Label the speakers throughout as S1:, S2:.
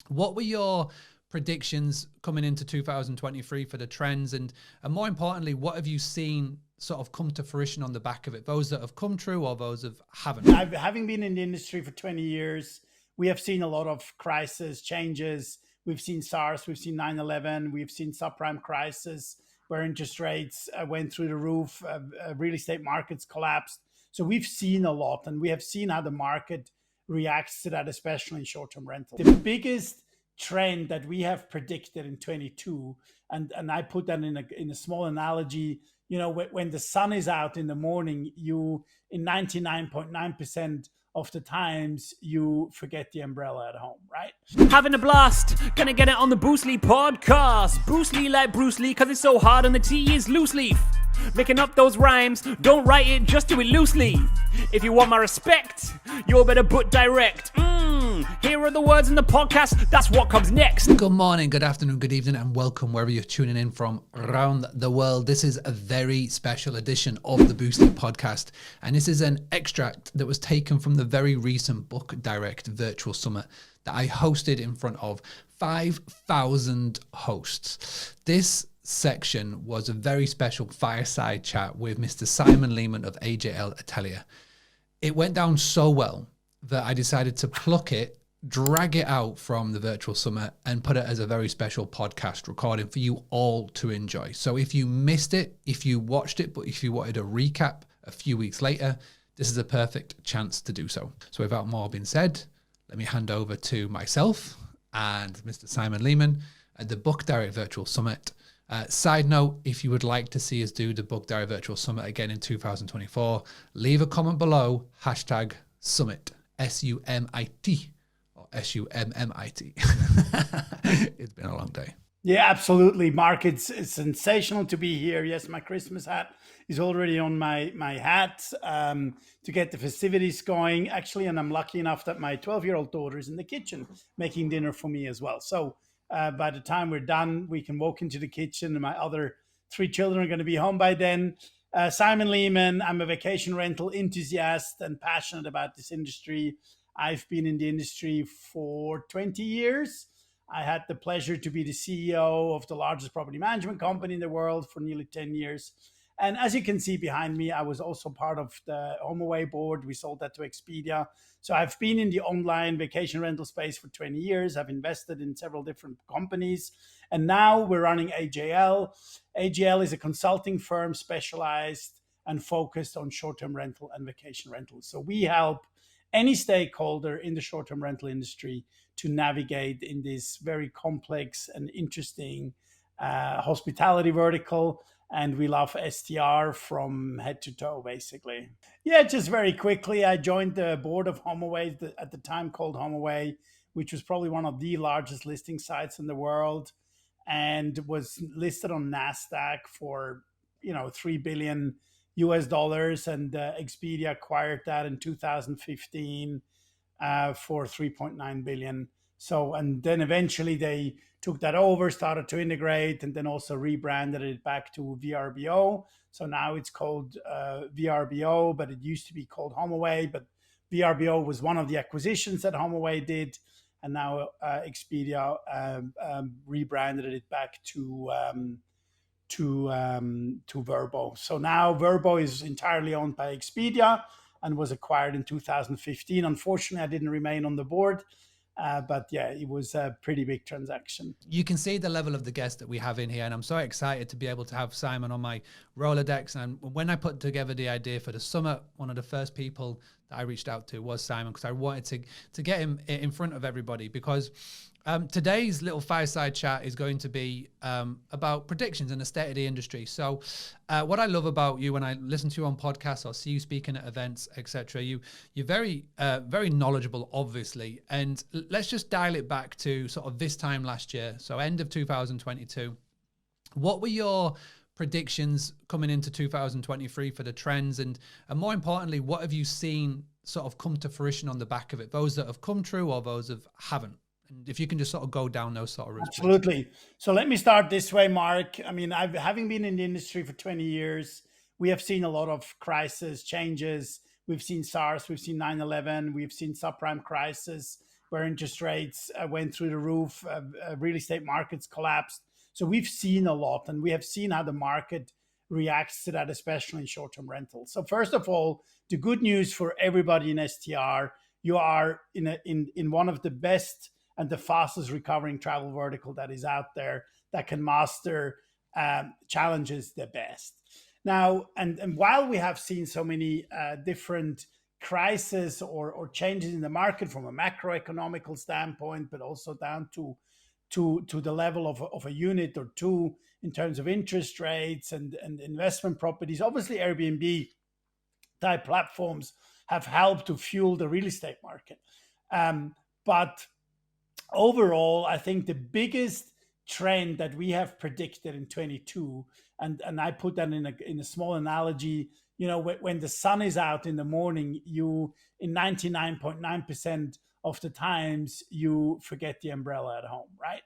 S1: What were your predictions coming into 2023 for the trends? And more importantly, what have you seen sort of come to fruition on the back of it? Those that have come true or those that haven't?
S2: Having been in the industry for 20 years, we have seen a lot of crises, changes. We've seen SARS, we've seen 9/11, we've seen subprime crisis where interest rates went through the roof, real estate markets collapsed. So we've seen a lot, and we have seen how the market reacts to that, especially in short-term rental. The biggest trend that we have predicted in 22, and I put that in a small analogy. When the sun is out in the morning, you in 99.9% of the times you forget the umbrella at home, right?
S3: Having a blast, gonna get it on the Bruce Lee podcast. Bruce Lee like Bruce Lee, cause it's so hard and the T is loose leaf. Making up those rhymes, don't write it, just do it loosely. If you want my respect, you better put direct. Here are the words in the podcast, that's what comes next.
S1: Good morning, good afternoon, good evening, and welcome wherever you're tuning in from around the world. This is a very special edition of the Bruce Lee podcast, and this is an extract that was taken from the very recent Book Direct virtual summit that I hosted in front of 5,000 hosts. This section was a very special fireside chat with Mr. Simon Lehmann of AJL Atelier. It went down so well that I decided to pluck it, drag it out from the virtual summit and put it as a very special podcast recording for you all to enjoy. So if you missed it, if you watched it, but if you wanted a recap a few weeks later, this is a perfect chance to do so. So without more being said, let me hand over to myself and Mr. Simon Lehmann at the Book Direct Virtual Summit. Side note, if you would like to see us do the Book Direct Virtual Summit again in 2024, leave a comment below, hashtag summit, SUMIT or SUMMIT. It's been a long day.
S2: Yeah, absolutely. Mark, it's sensational to be here. Yes, my Christmas hat is already on my hat to get the festivities going, actually. And I'm lucky enough that my 12-year-old daughter is in the kitchen making dinner for me as well. So by the time we're done, we can walk into the kitchen and my other 3 children are going to be home by then. Simon Lehmann, I'm a vacation rental enthusiast and passionate about this industry. I've been in the industry for 20 years. I had the pleasure to be the CEO of the largest property management company in the world for nearly 10 years. And as you can see behind me, I was also part of the HomeAway board. We sold that to Expedia. So I've been in the online vacation rental space for 20 years. I've invested in several different companies. And now we're running AJL. AJL is a consulting firm specialized and focused on short-term rental and vacation rentals. So we help any stakeholder in the short-term rental industry to navigate in this very complex and interesting hospitality vertical. And we love STR from head to toe, basically. Yeah, just very quickly, I joined the board of HomeAway, at the time called HomeAway, which was probably one of the largest listing sites in the world, and was listed on NASDAQ for, $3 billion US, and Expedia acquired that in 2015 for 3.9 billion. So, and then eventually they took that over, started to integrate, and then also rebranded it back to VRBO. So now it's called VRBO, but it used to be called HomeAway. But VRBO was one of the acquisitions that HomeAway did, and now Expedia rebranded it back to Verbo. So now Verbo is entirely owned by Expedia and was acquired in 2015. Unfortunately, I didn't remain on the board. But yeah, it was a pretty big transaction.
S1: You can see the level of the guest that we have in here, and I'm so excited to be able to have Simon on my Rolodex. And when I put together the idea for the summit, one of the first people that I reached out to was Simon, because I wanted to get him in front of everybody, because today's little fireside chat is going to be about predictions and the state of the industry. So what I love about you when I listen to you on podcasts or see you speaking at events, etc., you're very, very knowledgeable, obviously. And let's just dial it back to sort of this time last year. So end of 2022. What were your predictions coming into 2023 for the trends? And more importantly, what have you seen sort of come to fruition on the back of it? Those that have come true or those that haven't? And if you can just sort of go down those sort of routes.
S2: Absolutely. Please. So let me start this way, Mark. I mean, having been in the industry for 20 years, we have seen a lot of crises, changes. We've seen SARS, we've seen 9/11, we've seen subprime crisis where interest rates went through the roof, real estate markets collapsed. So we've seen a lot, and we have seen how the market reacts to that, especially in short-term rentals. So first of all, the good news for everybody in STR, you are in one of the best and the fastest recovering travel vertical that is out there that can master challenges the best. Now, and while we have seen so many different crises or changes in the market from a macroeconomical standpoint, but also down to the level of a unit or two in terms of interest rates and investment properties. Obviously, Airbnb type platforms have helped to fuel the real estate market. But overall, I think the biggest trend that we have predicted in 22, and I put that in a small analogy, when the sun is out in the morning, you in 99.9% of the times you forget the umbrella at home, right?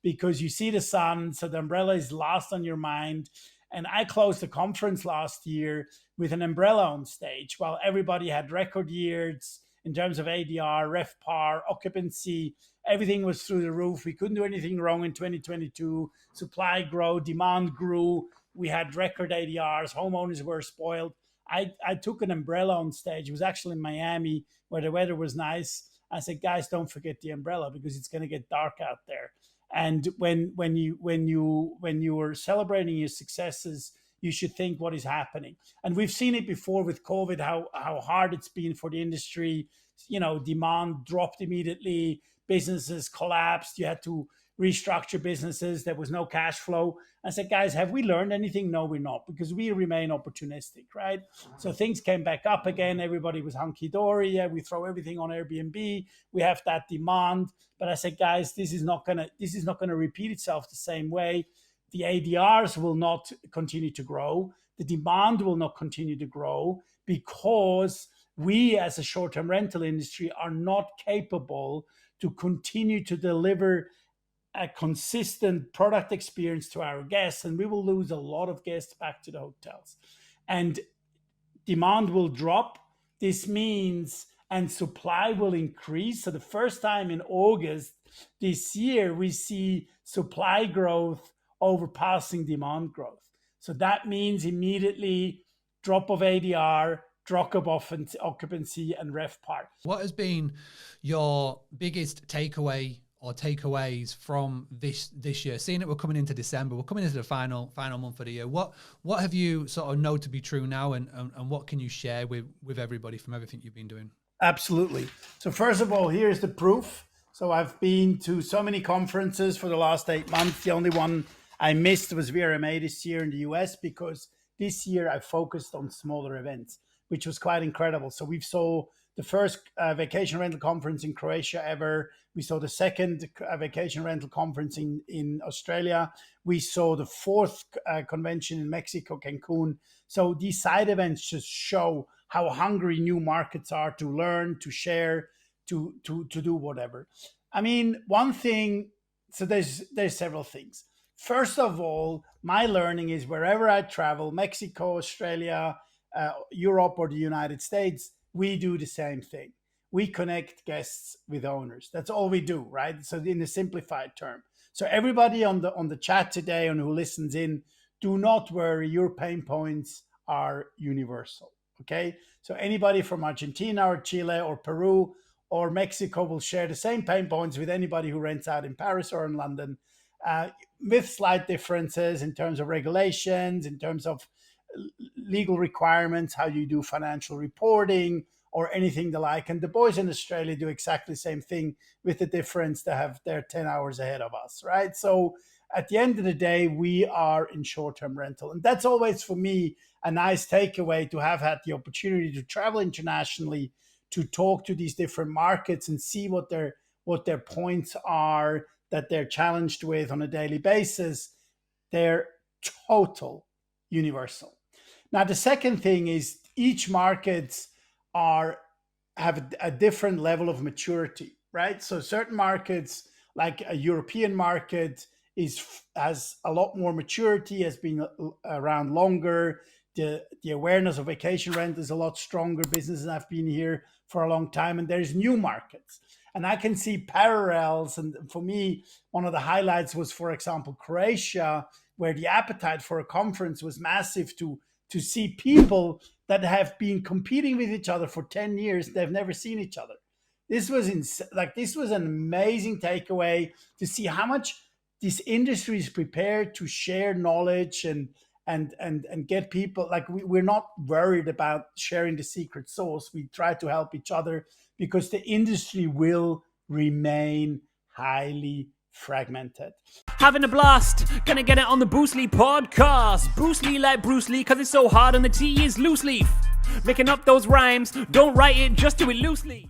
S2: Because you see the sun, so the umbrella is last on your mind. And I closed the conference last year with an umbrella on stage while everybody had record years in terms of ADR, RevPAR, occupancy. Everything was through the roof. We couldn't do anything wrong in 2022. Supply grew, demand grew. We had record ADRs. Homeowners were spoiled. I took an umbrella on stage. It was actually in Miami where the weather was nice. I said, guys, don't forget the umbrella because it's going to get dark out there. And when you are celebrating your successes, you should think what is happening. And we've seen it before with COVID, how hard it's been for the industry. Demand dropped immediately, businesses collapsed. You had to restructure businesses. There was no cash flow. I said, guys, have we learned anything? No, we're not, because we remain opportunistic, right? So things came back up again. Everybody was hunky-dory. Yeah, we throw everything on Airbnb. We have that demand. But I said, guys, this is not gonna repeat itself the same way. The ADRs will not continue to grow. The demand will not continue to grow because we as a short-term rental industry are not capable to continue to deliver a consistent product experience to our guests, and we will lose a lot of guests back to the hotels. And demand will drop. This means, and supply will increase. So the first time in August this year, we see supply growth overpassing demand growth. So that means immediately drop of ADR, drop of occupancy, and RevPAR.
S1: What has been your biggest takeaway or takeaways from this year? Seeing that we're coming into December, we're coming into the final month of the year. What have you sort of know to be true now, and what can you share with everybody from everything you've been doing?
S2: Absolutely. So first of all, here's the proof. So I've been to so many conferences for the last 8 months. The only one I missed was VRMA this year in the US, because this year I focused on smaller events, which was quite incredible. So we saw the first vacation rental conference in Croatia ever. We saw the second vacation rental conference in Australia. We saw the fourth convention in Mexico, Cancun. So these side events just show how hungry new markets are to learn, to share, to do whatever. I mean, one thing, so there's several things. First of all, my learning is wherever I travel, Mexico, Australia, Europe, or the United States, we do the same thing. We connect guests with owners. That's all we do, right? So in a simplified term. So everybody on the chat today and who listens in, do not worry, your pain points are universal, okay? So anybody from Argentina or Chile or Peru or Mexico will share the same pain points with anybody who rents out in Paris or in London, with slight differences in terms of regulations, in terms of legal requirements, how you do financial reporting or anything the like. And the boys in Australia do exactly the same thing, with the difference they're 10 hours ahead of us, right? So at the end of the day, we are in short-term rental. And that's always, for me, a nice takeaway, to have had the opportunity to travel internationally, to talk to these different markets and see what their points are that they're challenged with on a daily basis. They're total universal. Now, the second thing is each markets have a different level of maturity, right? So certain markets, like a European market, has a lot more maturity, has been around longer. The awareness of vacation rent is a lot stronger. Businesses have been here for a long time, and there's new markets. And I can see parallels. And for me, one of the highlights was, for example, Croatia, where the appetite for a conference was massive to see people that have been competing with each other for 10 years. They've never seen each other. This was this was an amazing takeaway to see how much this industry is prepared to share knowledge and get people, like we're not worried about sharing the secret sauce. We try to help each other because the industry will remain highly fragmented.
S3: Having a blast, gonna get it on the Boostly podcast. Boostly like Bruce Lee, cause it's so hard and the T is loose leaf. Making up those rhymes, don't write it, just do it loosely.